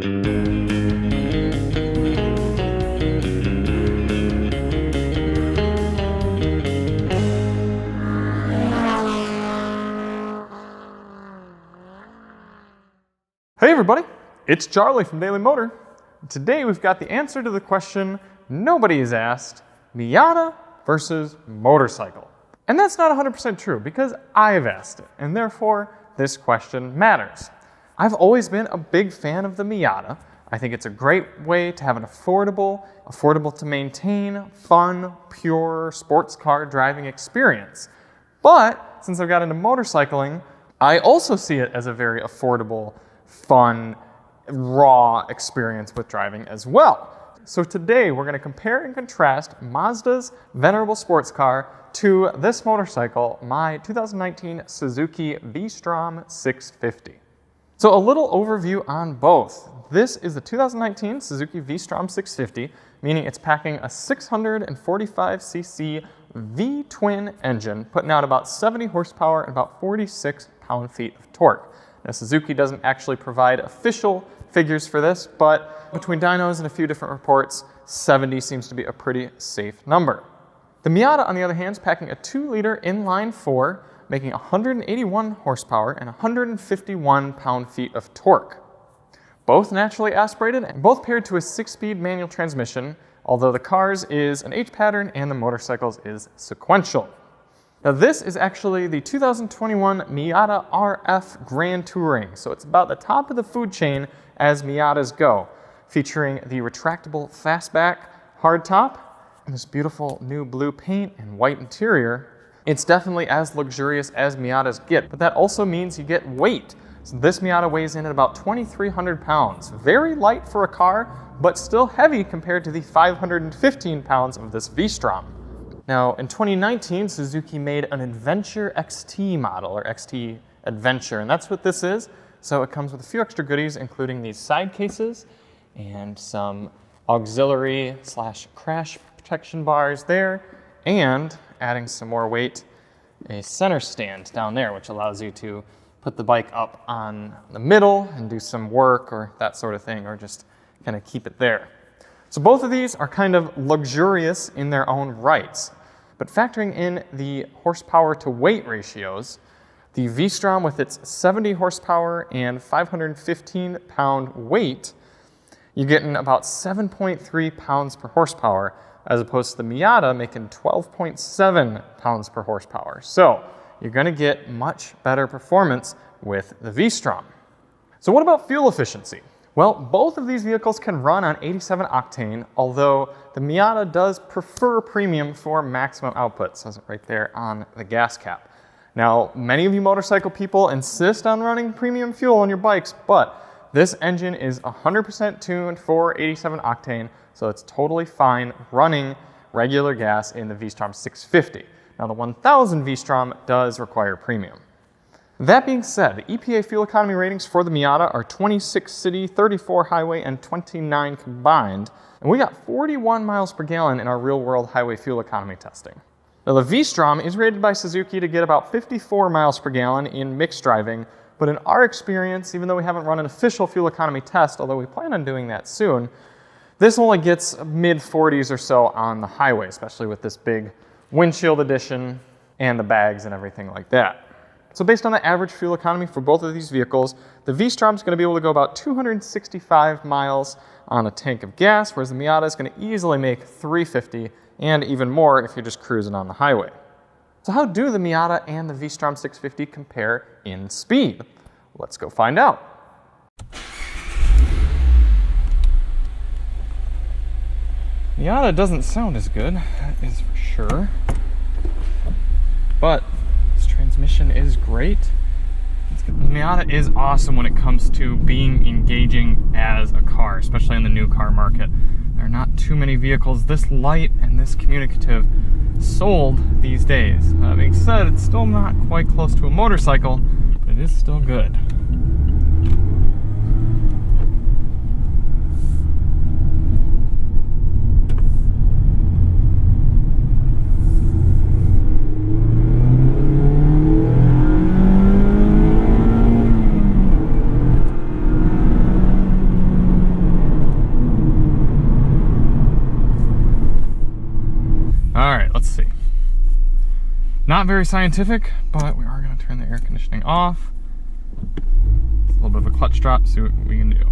Hey everybody, it's Charlie from Daily Motor. Today we've got the answer to the question nobody has asked, Miata versus motorcycle. And that's not 100% true because I've asked it, and therefore this question matters. I've always been a big fan of the Miata. I think it's a great way to have an affordable to maintain, fun, pure sports car driving experience. But since I've got into motorcycling, I also see it as a very affordable, fun, raw experience with driving as well. So today we're going to compare and contrast Mazda's venerable sports car to this motorcycle, my 2019 Suzuki V-Strom 650. So a little overview on both. This is the 2019 Suzuki V-Strom 650, meaning it's packing a 645cc V-twin engine, putting out about 70 horsepower and about 46 pound-feet of torque. Now, Suzuki doesn't actually provide official figures for this, but between dynos and a few different reports, 70 seems to be a pretty safe number. The Miata, on the other hand, is packing a 2-liter inline-4, making 181 horsepower and 151 pound-feet of torque. Both naturally aspirated and both paired to a 6-speed manual transmission, although the car's is an H-pattern and the motorcycle's is sequential. Now this is actually the 2021 Miata RF Grand Touring, so it's about the top of the food chain as Miatas go, featuring the retractable fastback hardtop and this beautiful new blue paint and white interior. It's definitely as luxurious as Miatas get, but that also means you get weight. So this Miata weighs in at about 2,300 pounds, very light for a car, but still heavy compared to the 515 pounds of this V-Strom. Now, in 2019, Suzuki made an Adventure XT model, or XT Adventure, and that's what this is. So it comes with a few extra goodies, including these side cases and some auxiliary / crash protection bars there, and adding some more weight, a center stand down there, which allows you to put the bike up on the middle and do some work or that sort of thing, or just kind of keep it there. So both of these are kind of luxurious in their own rights, but factoring in the horsepower to weight ratios, the V-Strom with its 70 horsepower and 515 pound weight, you're getting about 7.3 pounds per horsepower, as opposed to the Miata making 12.7 pounds per horsepower. So you're going to get much better performance with the V-Strom. So what about fuel efficiency? Well, both of these vehicles can run on 87 octane, although the Miata does prefer premium for maximum output. It says it right there on the gas cap. Now, many of you motorcycle people insist on running premium fuel on your bikes, but this engine is 100% tuned for 87 octane, so it's totally fine running regular gas in the V-Strom 650. Now, the 1000 V-Strom does require premium. That being said, the EPA fuel economy ratings for the Miata are 26 city, 34 highway, and 29 combined, and we got 41 miles per gallon in our real-world highway fuel economy testing. Now, the V-Strom is rated by Suzuki to get about 54 miles per gallon in mixed driving, but in our experience, even though we haven't run an official fuel economy test, although we plan on doing that soon, this only gets mid-40s or so on the highway, especially with this big windshield edition and the bags and everything like that. So based on the average fuel economy for both of these vehicles, the V-Strom is going to be able to go about 265 miles on a tank of gas, whereas the Miata is going to easily make 350 and even more if you're just cruising on the highway. So how do the Miata and the V-Strom 650 compare in speed? Let's go find out. Miata doesn't sound as good, that is for sure, but transmission is great. The Miata is awesome when it comes to being engaging as a car, especially in the new car market. There are not too many vehicles this light and this communicative sold these days. That being said, it's still not quite close to a motorcycle, but it is still good. let's see. Not very scientific, but we are gonna turn the air conditioning off. It's a little bit of a clutch drop, see what we can do.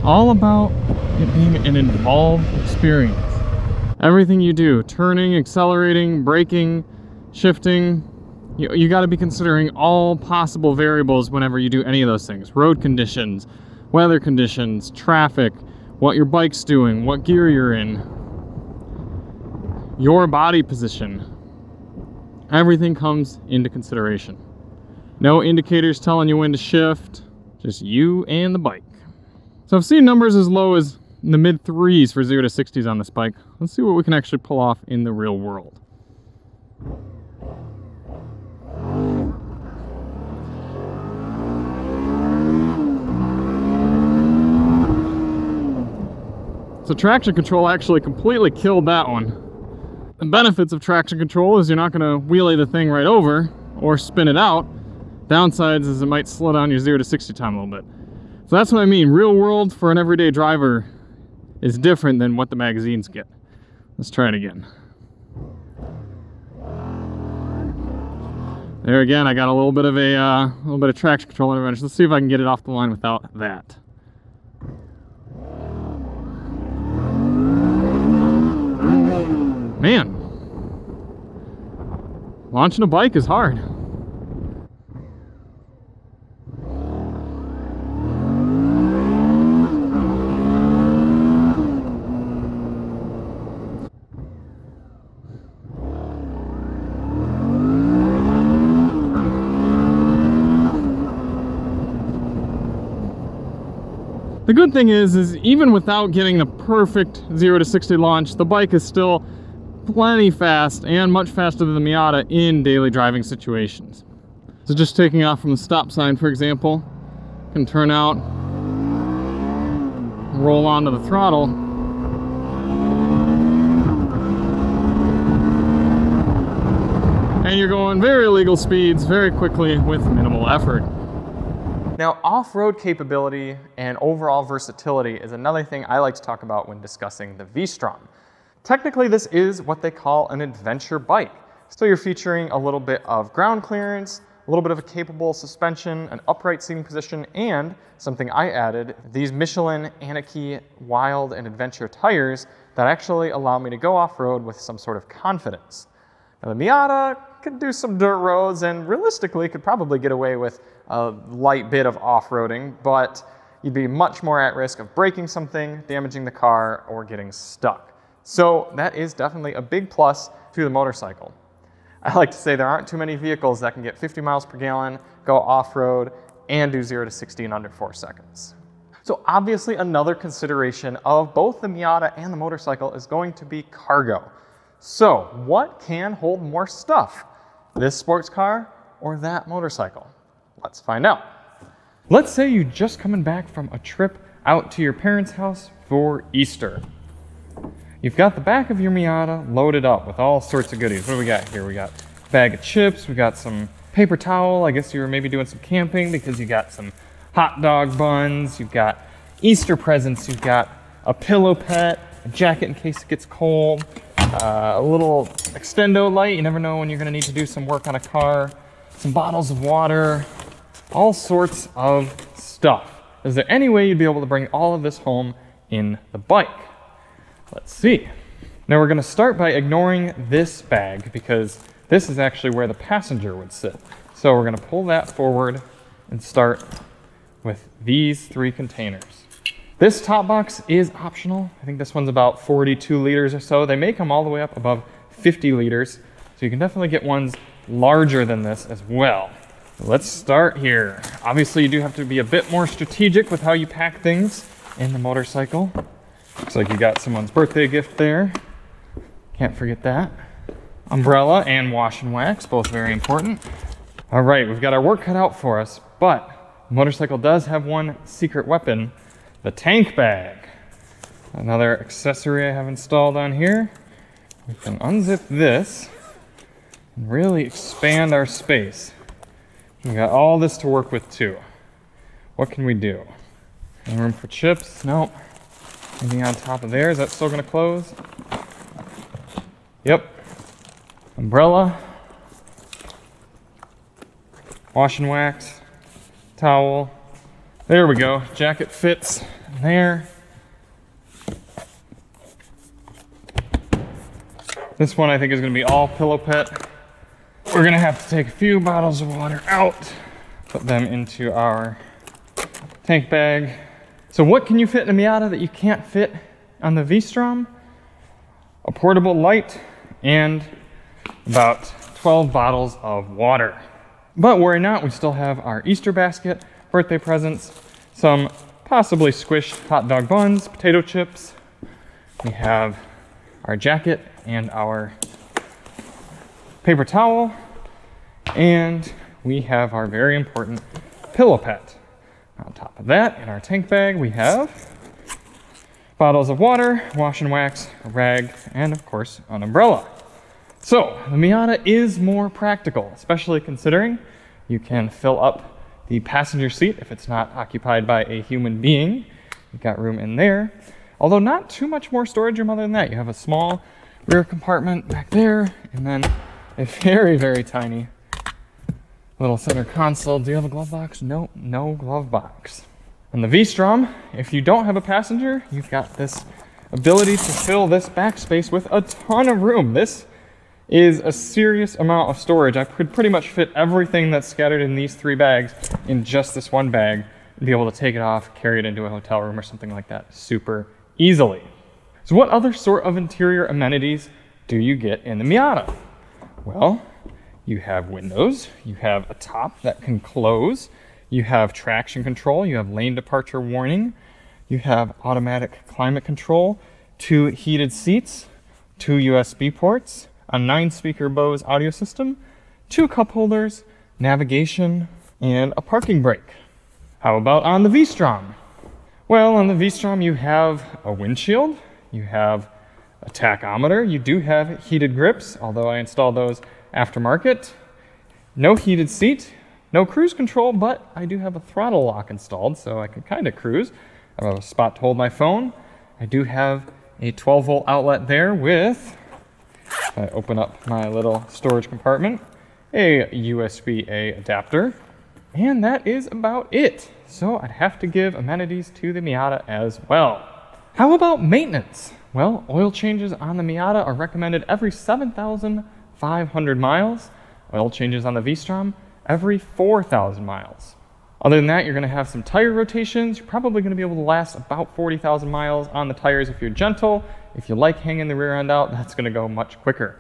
All about it being an involved experience. Everything you do, turning, accelerating, braking, shifting, you got to be considering all possible variables whenever you do any of those things. Road conditions, weather conditions, traffic, what your bike's doing, what gear you're in, your body position. Everything comes into consideration. No indicators telling you when to shift, just you and the bike. So I've seen numbers as low as in the mid 3s for 0 to 60s on this bike. Let's see what we can actually pull off in the real world. So traction control actually completely killed that one. The benefits of traction control is you're not going to wheelie the thing right over or spin it out. Downsides is it might slow down your 0 to 60 time a little bit. So that's what I mean. Real world for an everyday driver is different than what the magazines get. Let's try it again. There again, I got a little bit of traction control intervention. Let's see if I can get it off the line without that. Man, launching a bike is hard. The good thing is even without getting the perfect 0 to 60 launch, the bike is still plenty fast and much faster than the Miata in daily driving situations. So just taking off from the stop sign, for example, can turn out, roll onto the throttle, and you're going very legal speeds very quickly with minimal effort. Now, off-road capability and overall versatility is another thing I like to talk about when discussing the V-Strom. Technically, this is what they call an adventure bike. So you're featuring a little bit of ground clearance, a little bit of a capable suspension, an upright seating position, and something I added, these Michelin Anarchy Wild and Adventure tires that actually allow me to go off-road with some sort of confidence. Now, the Miata could do some dirt roads and realistically could probably get away with a light bit of off-roading, but you'd be much more at risk of breaking something, damaging the car, or getting stuck. So that is definitely a big plus to the motorcycle. I like to say there aren't too many vehicles that can get 50 miles per gallon, go off-road, and do 0 to 60 in under 4 seconds. So obviously another consideration of both the Miata and the motorcycle is going to be cargo. So what can hold more stuff? This sports car or that motorcycle? Let's find out. Let's say you're just coming back from a trip out to your parents' house for Easter. You've got the back of your Miata loaded up with all sorts of goodies. What do we got here? We got a bag of chips, we got some paper towel. I guess you were maybe doing some camping because you got some hot dog buns, you've got Easter presents, you've got a pillow pet, a jacket in case it gets cold, a little extendo light, you never know when you're gonna need to do some work on a car, some bottles of water, all sorts of stuff. Is there any way you'd be able to bring all of this home in the bike? Let's see. Now we're gonna start by ignoring this bag because this is actually where the passenger would sit. So we're gonna pull that forward and start with these 3 containers. This top box is optional. I think this one's about 42 liters or so. They may come all the way up above 50 liters. So you can definitely get ones larger than this as well. Let's start here. Obviously you do have to be a bit more strategic with how you pack things in the motorcycle. Looks like you got someone's birthday gift there. Can't forget that. Umbrella and wash and wax, both very important. All right, we've got our work cut out for us, but the motorcycle does have one secret weapon, the tank bag. Another accessory I have installed on here. We can unzip this and really expand our space. We got all this to work with too. What can we do? No room for chips? Nope. Anything on top of there? Is that still gonna close? Yep. Umbrella. Wash and wax. Towel. There we go. Jacket fits there. This one I think is gonna be all pillow pit. We're gonna have to take a few bottles of water out, put them into our tank bag. So what can you fit in a Miata that you can't fit on the V-Strom? A portable light and about 12 bottles of water. But worry not, we still have our Easter basket, birthday presents, some possibly squished hot dog buns, potato chips. We have our jacket and our paper towel, and we have our very important pillow pet. On top of that, in our tank bag, we have bottles of water, wash and wax, a rag, and of course, an umbrella. So, the Miata is more practical, especially considering you can fill up the passenger seat if it's not occupied by a human being. You've got room in there, although not too much more storage room other than that. You have a small rear compartment back there, and then a very, very tiny little center console. Do you have a glove box? No, no glove box. And the V-Strom, if you don't have a passenger, you've got this ability to fill this back space with a ton of room. This is a serious amount of storage. I could pretty much fit everything that's scattered in these 3 bags in just this one bag and be able to take it off, carry it into a hotel room or something like that super easily. So what other sort of interior amenities do you get in the Miata? Well, you have windows, you have a top that can close, you have traction control, you have lane departure warning, you have automatic climate control, 2 heated seats, 2 USB ports, a 9-speaker Bose audio system, 2 cup holders, navigation, and a parking brake. How about on the V-Strom? Well, on the V-Strom you have a windshield, you have a tachometer, you do have heated grips, although I installed those aftermarket. No heated seat, no cruise control, but I do have a throttle lock installed, so I can kind of cruise. I have a spot to hold my phone. I do have a 12-volt outlet there with, if I open up my little storage compartment, a USB-A adapter, and that is about it. So I'd have to give amenities to the Miata as well. How about maintenance? Well, oil changes on the Miata are recommended every 7,500 miles. Oil changes on the V-Strom every 4,000 miles. Other than that, you're gonna have some tire rotations. You're probably gonna be able to last about 40,000 miles on the tires if you're gentle. If you like hanging the rear end out, that's gonna go much quicker.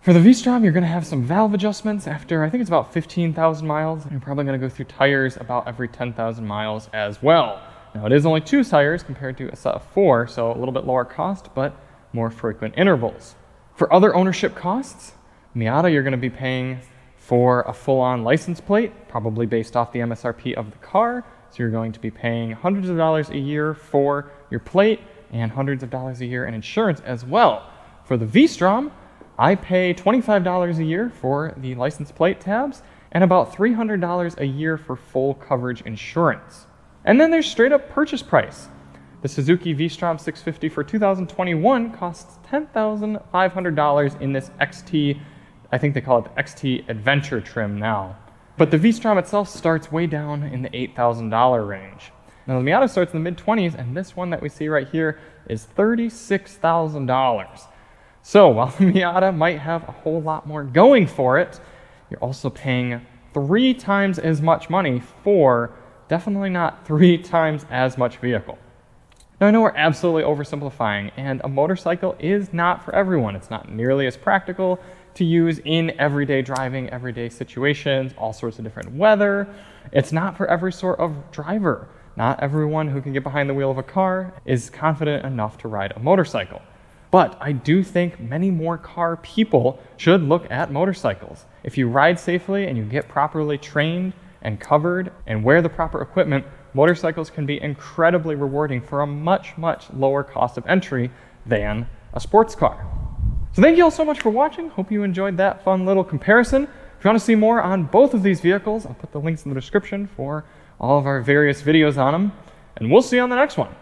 For the V-Strom, you're gonna have some valve adjustments after, I think it's about 15,000 miles. You're probably gonna go through tires about every 10,000 miles as well. Now, it is only 2 tires compared to a set of 4, so a little bit lower cost, but more frequent intervals. For other ownership costs, Miata, you're gonna be paying for a full-on license plate, probably based off the MSRP of the car. So you're going to be paying hundreds of dollars a year for your plate and hundreds of dollars a year in insurance as well. For the V-Strom, I pay $25 a year for the license plate tabs and about $300 a year for full coverage insurance. And then there's straight up purchase price. The Suzuki V-Strom 650 for 2021 costs $10,500 in this XT, I think they call it the XT Adventure trim now. But the V-Strom itself starts way down in the $8,000 range. Now the Miata starts in the mid-20s, and this one that we see right here is $36,000. So while the Miata might have a whole lot more going for it, you're also paying 3 times as much money for definitely not 3 times as much vehicle. Now I know we're absolutely oversimplifying, and a motorcycle is not for everyone. It's not nearly as practical to use in everyday driving, everyday situations, all sorts of different weather. It's not for every sort of driver. not everyone who can get behind the wheel of a car is confident enough to ride a motorcycle. But I do think many more car people should look at motorcycles. If you ride safely and you get properly trained and covered and wear the proper equipment, motorcycles can be incredibly rewarding for a much, much lower cost of entry than a sports car. So thank you all so much for watching. Hope you enjoyed that fun little comparison. If you want to see more on both of these vehicles, I'll put the links in the description for all of our various videos on them. And we'll see you on the next one.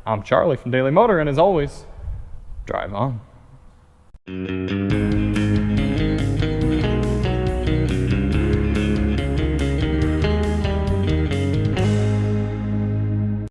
I'm Charlie from Daily Motor, and as always, drive on.